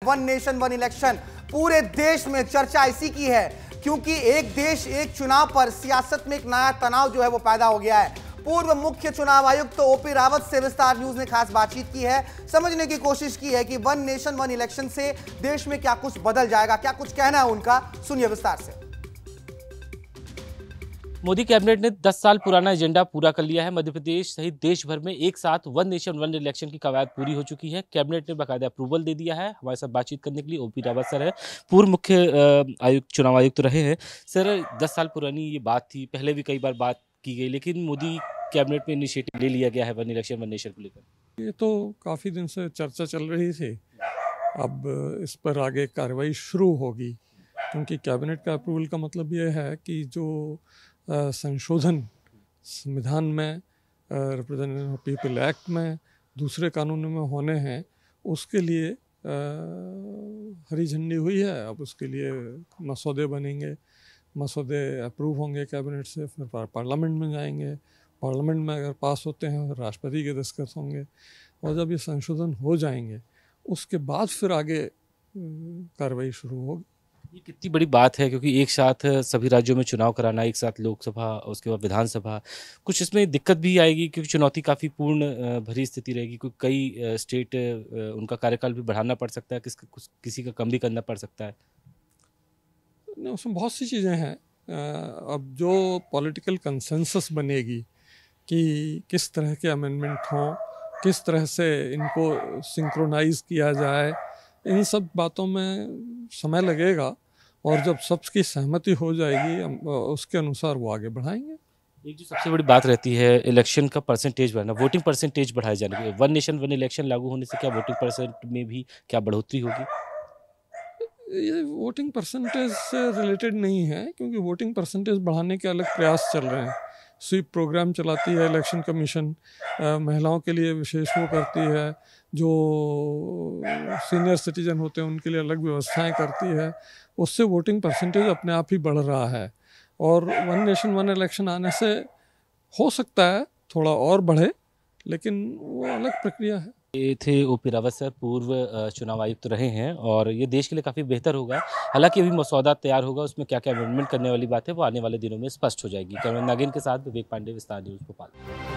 One nation one election. पूरे देश में चर्चा इसी की है क्योंकि एक देश एक चुनाव पर सियासत में एक नया तनाव जो है वो पैदा हो गया है। पूर्व मुख्य चुनाव आयुक्त तो ओपी रावत से विस्तार न्यूज ने खास बातचीत की है, समझने की कोशिश की है कि वन नेशन वन इलेक्शन से देश में क्या कुछ बदल जाएगा, क्या कुछ कहना है उनका, सुनिए विस्तार से। मोदी कैबिनेट ने 10 साल पुराना एजेंडा पूरा कर लिया है। मध्य प्रदेश सहित देश भर में एक साथ वन नेशन वन इलेक्शन की कवायद पूरी हो चुकी है। कैबिनेट ने बाकायदा अप्रूवल दे दिया है। हमारे साथ बातचीत करने के लिए ओपी रावत सर है, पूर्व मुख्य आयुक्त चुनाव आयुक्त रहे हैं। सर, 10 साल पुरानी ये बात थी, पहले भी कई बार बात की गई, लेकिन मोदी कैबिनेट में इनिशिएटिव ले लिया गया है वन इलेक्शन वन नेशन को लेकर। ये तो काफ़ी दिन से चर्चा चल रही थी, अब इस पर आगे कार्रवाई शुरू होगी क्योंकि कैबिनेट का अप्रूवल का मतलब ये है कि जो संशोधन संविधान में, रिप्रेजेंटेशन ऑफ पीपल एक्ट में, दूसरे कानूनों में होने हैं, उसके लिए हरी झंडी हुई है। अब उसके लिए मसौदे बनेंगे, मसौदे अप्रूव होंगे कैबिनेट से, फिर पार्लियामेंट में जाएंगे, पार्लियामेंट में अगर पास होते हैं फिर राष्ट्रपति के दस्तखत होंगे, और जब ये संशोधन हो जाएंगे उसके बाद फिर आगे कार्रवाई शुरू होगी। ये कितनी बड़ी बात है क्योंकि एक साथ सभी राज्यों में चुनाव कराना, एक साथ लोकसभा, उसके बाद विधानसभा, कुछ इसमें दिक्कत भी आएगी क्योंकि चुनौती काफ़ी पूर्ण भरी स्थिति रहेगी। क्योंकि कई स्टेट उनका कार्यकाल भी बढ़ाना पड़ सकता है, किसी का कम भी करना पड़ सकता है। उसमें बहुत सी चीज़ें हैं। अब जो पॉलिटिकल कंसेंसस बनेगी कि किस तरह के अमेंडमेंट हों, किस तरह से इनको सिंक्रोनाइज किया जाए, इन सब बातों में समय लगेगा और जब सबकी सहमति हो जाएगी उसके अनुसार वो आगे बढ़ाएंगे। एक जो सबसे बड़ी बात रहती है इलेक्शन का परसेंटेज बढ़ना, वोटिंग परसेंटेज बढ़ाए जाने के। वन नेशन वन इलेक्शन लागू होने से क्या वोटिंग परसेंट में भी क्या बढ़ोतरी होगी? ये वोटिंग परसेंटेज से रिलेटेड नहीं है क्योंकि वोटिंग परसेंटेज बढ़ाने के अलग प्रयास चल रहे हैं। स्वीप प्रोग्राम चलाती है इलेक्शन कमीशन, महिलाओं के लिए विशेष वो करती है, जो सीनियर सिटीजन होते हैं उनके लिए अलग व्यवस्थाएं करती है, उससे वोटिंग परसेंटेज अपने आप ही बढ़ रहा है। और वन नेशन वन इलेक्शन आने से हो सकता है थोड़ा और बढ़े, लेकिन वो अलग प्रक्रिया है। ये थे ओपी रावत सर, पूर्व चुनाव आयुक्त रहे हैं और ये देश के लिए काफ़ी बेहतर होगा। हालांकि अभी मसौदा तैयार होगा, उसमें क्या क्या अमेंडमेंट करने वाली बात है वो आने वाले दिनों में स्पष्ट हो जाएगी। कैमरा नागिन के साथ विवेक पांडे, विस्तार न्यूज़ भोपाल।